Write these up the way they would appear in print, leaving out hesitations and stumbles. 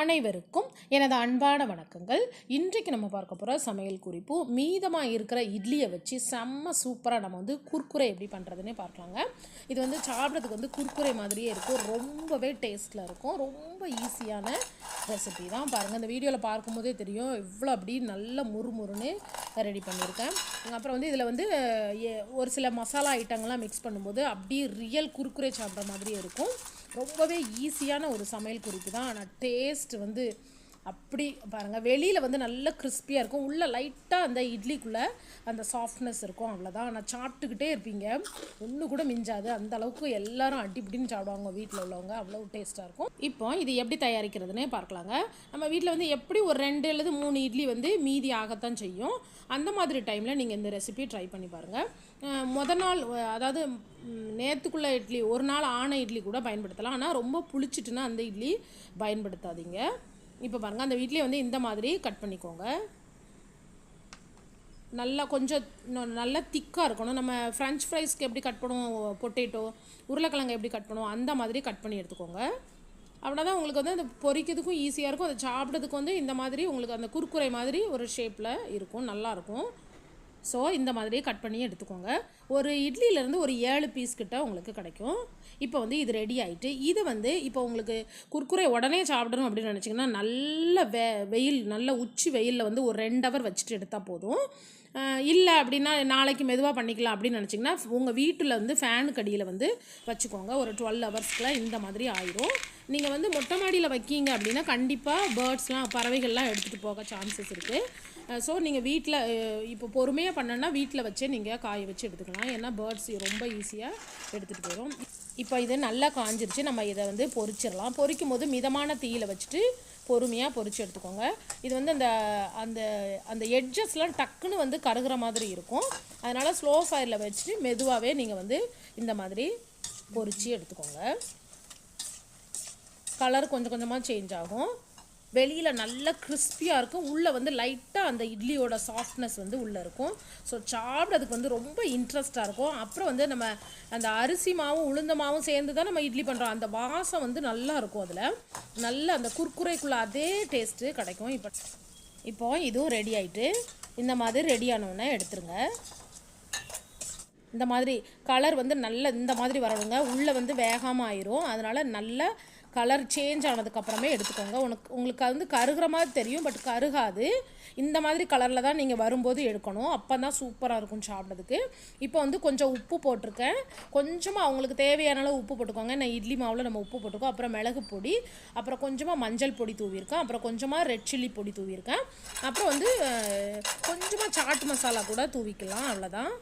அனைவருக்கும் எனது அன்பான வணக்கங்கள். இன்றைக்கு நம்ம பார்க்க போகிற சமையல் குறிப்பு, மீதமாக இருக்கிற இட்லியை வச்சு செம்ம சூப்பராக நம்ம வந்து குர்குரே எப்படி பண்ணுறதுன்னே பார்க்கலாங்க. இது வந்து சாப்பிட்றதுக்கு வந்து குர்குரே மாதிரியே இருக்கும், ரொம்பவே டேஸ்ட்டில் இருக்கும், ரொம்ப ஈஸியான ரெசிபி தான். பாருங்கள், இந்த வீடியோவில் பார்க்கும்போதே தெரியும் எவ்வளோ அப்படி நல்ல முறுமுறுன்னு ரெடி பண்ணியிருக்கேன். அப்புறம் வந்து இதில் வந்து ஒரு சில மசாலா ஐட்டங்கள்லாம் மிக்ஸ் பண்ணும்போது அப்படியே ரியல் குர்குரே சாப்பிட்ற மாதிரியே இருக்கும். ரொம்பவே ஈஸியான ஒரு சமையல் குறிப்பு தான். ஆனால் டேஸ்ட் வந்து அப்படி பாருங்கள், வெளியில் வந்து நல்ல கிறிஸ்பியாக இருக்கும், உள்ளே லைட்டாக அந்த இட்லிக்குள்ளே அந்த சாஃப்ட்னஸ் இருக்கும், அவ்வளோதான். ஆனால் சாப்பிட்டுக்கிட்டே இருப்பீங்க, ஒன்று கூட மிஞ்சாது, அந்த அளவுக்கு எல்லாரும் அடிப்படின்னு சாப்பிடுவாங்க வீட்டில் உள்ளவங்க, அவ்வளோ டேஸ்ட்டாக இருக்கும். இப்போ இது எப்படி தயாரிக்கிறதுனே பார்க்கலாங்க. நம்ம வீட்டில் வந்து எப்படி ஒரு 2 அல்லது 3 இட்லி வந்து மீதி ஆகத்தான் செய்யும். அந்த மாதிரி டைமில் நீங்கள் இந்த ரெசிபி ட்ரை பண்ணி பாருங்கள். மொதல் நாள், அதாவது நேற்றுக்குள்ளே இட்லி, ஒரு நாள் ஆன இட்லி கூட பயன்படுத்தலாம். ஆனால் ரொம்ப புளிச்சிட்டுன்னா அந்த இட்லி பயன்படுத்தாதீங்க. இப்போ பாருங்கள், அந்த இட்லியை வந்து இந்த மாதிரி கட் பண்ணிக்கோங்க. நல்லா கொஞ்சம் நல்லா திக்காக இருக்கணும். நம்ம ஃப்ரெஞ்ச் ஃப்ரைஸ்க்கு எப்படி கட் பண்ணுவோம், பொட்டேட்டோ உருளைக்கிழங்கு எப்படி கட் பண்ணுவோம், அந்த மாதிரி கட் பண்ணி எடுத்துக்கோங்க. அப்படின்னா தான் உங்களுக்கு வந்து அந்த பொரிக்கிறதுக்கும் ஈஸியாக இருக்கும், அதை சாப்பிட்றதுக்கு வந்து இந்த மாதிரி உங்களுக்கு அந்த குர்குரே மாதிரி ஒரு ஷேப்பில் இருக்கும், நல்லாயிருக்கும். ஸோ இந்த மாதிரி கட் பண்ணி எடுத்துக்கோங்க. ஒரு இட்லியிலேருந்து ஒரு 7 பீஸ் கிட்ட உங்களுக்கு கிடைக்கும். இப்போ வந்து இது ரெடி ஆகிட்டு, இது வந்து இப்போ உங்களுக்கு குர்குரே உடனே சாப்பிடணும் அப்படின்னு நினச்சிங்கன்னா நல்ல வெயில், நல்ல உச்சி வெயிலில் வந்து ஒரு 2 ஹவர் வச்சுட்டு எடுத்தால் போதும். இல்லை அப்படின்னா நாளைக்கு மெதுவாக பண்ணிக்கலாம் அப்படின்னு நினச்சிங்கன்னா உங்கள் வீட்டில் வந்து ஃபேனுக்கு அடியில் வந்து வச்சுக்கோங்க. ஒரு 12 ஹவர்ஸ்க்குலாம் இந்த மாதிரி ஆயிரும். நீங்கள் வந்து மொட்டை மாடியில் வைக்கீங்க அப்படின்னா கண்டிப்பாக பேர்ட்ஸ்லாம், பறவைகள்லாம் எடுத்துகிட்டு போக சான்சஸ் இருக்குது. ஸோ நீங்கள் வீட்டில் இப்போ பொறுமையாக பண்ணனா வீட்டில் வச்சே நீங்கள் காய வச்சு எடுத்துக்கலாம். ஏன்னா பேர்ட்ஸ் ரொம்ப ஈஸியாக எடுத்துகிட்டு போயிடும். இப்போ இது நல்லா காஞ்சிருச்சு, நம்ம இதை வந்து பொரிச்சிடலாம். பொரிக்கும் போது மிதமான தீயில் வச்சுட்டு பொறுமையாக பொரித்து எடுத்துக்கோங்க. இது வந்து அந்த அந்த அந்த எட்ஜஸ்லாம் டக்குன்னு வந்து கருகிற மாதிரி இருக்கும். அதனால் ஸ்லோ ஃபயரில் வச்சுட்டு மெதுவாகவே நீங்கள் வந்து இந்த மாதிரி பொரித்து எடுத்துக்கோங்க. கலர் கொஞ்சம் கொஞ்சமாக சேஞ்ச் ஆகும். வெளியில் நல்லா கிறிஸ்பியாக இருக்கும், உள்ளே வந்து லைட்டாக அந்த இட்லியோட சாஃப்ட்னஸ் வந்து உள்ளே இருக்கும். ஸோ சாப்பிட்றதுக்கு வந்து ரொம்ப இன்ட்ரெஸ்ட்டாக இருக்கும். அப்புறம் வந்து நம்ம அந்த அரிசி மாவும் உளுந்த மாவும் சேர்ந்து தான் நம்ம இட்லி பண்ணுறோம், அந்த வாசம் வந்து நல்லா இருக்கும். அதில் நல்ல அந்த குர்குரேக்குள்ளே அதே டேஸ்ட்டு கிடைக்கும். இப்போ இதுவும் ரெடி ஆகிட்டு, இந்த மாதிரி ரெடி ஆனோடனே எடுத்துருங்க. இந்த மாதிரி கலர் வந்து நல்ல இந்த மாதிரி வரணுங்க, உள்ளே வந்து வேகாமல் ஆயிரும். அதனால் நல்ல கலர் சேஞ்ச் ஆனதுக்கப்புறமே எடுத்துக்கோங்க. உங்களுக்கு வந்து கருகிற மாதிரி தெரியும், பட் கருகாது. இந்த மாதிரி கலரில் தான் நீங்கள் வரும்போது எடுக்கணும், அப்போ தான் சூப்பராக இருக்கும் சாப்பிட்றதுக்கு. இப்போ வந்து கொஞ்சம் உப்பு போட்டிருக்கேன், கொஞ்சமாக அவங்களுக்கு தேவையான அளவு உப்பு போட்டுக்கோங்க. நான் இட்லி மாவில் நம்ம உப்பு போட்டுக்கோம். அப்புறம் மிளகு பொடி, அப்புறம் கொஞ்சமாக மஞ்சள் பொடி தூவியிருக்கேன், அப்புறம் கொஞ்சமாக ரெட் சில்லி பொடி தூவியிருக்கேன், அப்புறம் வந்து கொஞ்சமாக சாட் மசாலா கூட தூவிக்கலாம். அவ்வளோதான்.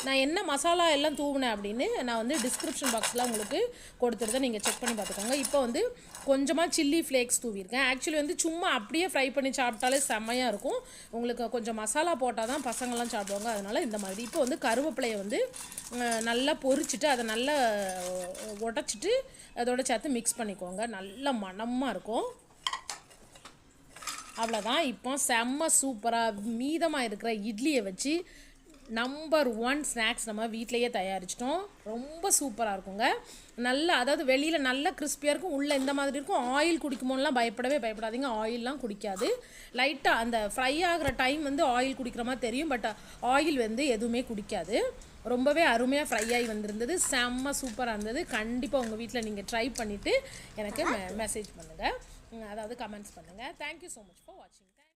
நான் என்ன மசாலா எல்லாம் தூவினேன் அப்படின்னு நான் வந்து டிஸ்கிரிப்ஷன் பாக்ஸில் உங்களுக்கு கொடுத்துருந்தேன், நீங்கள் செக் பண்ணி பார்த்துக்கோங்க. இப்போ வந்து கொஞ்சமாக சில்லி ஃப்ளேக்ஸ் தூவியிருக்கேன். ஆக்சுவலி வந்து சும்மா அப்படியே ஃப்ரை பண்ணி சாப்பிட்டாலே செம்மையாக இருக்கும். உங்களுக்கு கொஞ்சம் மசாலா போட்டால் தான் பசங்கள்லாம் சாப்பிடுவாங்க, அதனால் இந்த மாதிரி. இப்போ வந்து கருவேப்பிலையை வந்து நல்லா பொரிச்சிட்டு அதை நல்லா உடச்சிட்டு அதோட சேர்த்து மிக்ஸ் பண்ணிக்கோங்க, நல்ல மணமாக இருக்கும். அவ்வளோதான். இப்போ செம்ம சூப்பராக மீதமாக இருக்கிற இட்லியை வச்சு நம்பர் 1 ஸ்நாக்ஸ் நம்ம வீட்டிலையே தயாரிச்சிட்டோம். ரொம்ப சூப்பராக இருக்குங்க. நல்லா, அதாவது வெளியில் நல்லா கிறிஸ்பியாக இருக்கும், உள்ளே இந்த மாதிரி இருக்கும். ஆயில் குடிக்குமோலாம் பயப்படாதீங்க, ஆயிலெலாம் குடிக்காது. லைட்டாக அந்த ஃப்ரை ஆகிற டைம் வந்து ஆயில் குடிக்கிற மாதிரி தெரியும், பட் ஆயில் வந்து எதுவுமே குடிக்காது. ரொம்பவே அருமையாக ஃப்ரை ஆகி வந்திருந்தது, செம்ம சூப்பராக இருந்தது. கண்டிப்பாக உங்கள் வீட்டில் நீங்கள் ட்ரை பண்ணிவிட்டு எனக்கு மெசேஜ் பண்ணுங்கள், அதாவது கமெண்ட்ஸ் பண்ணுங்கள். தேங்க்யூ ஸோ மச் ஃபார் வாட்சிங்.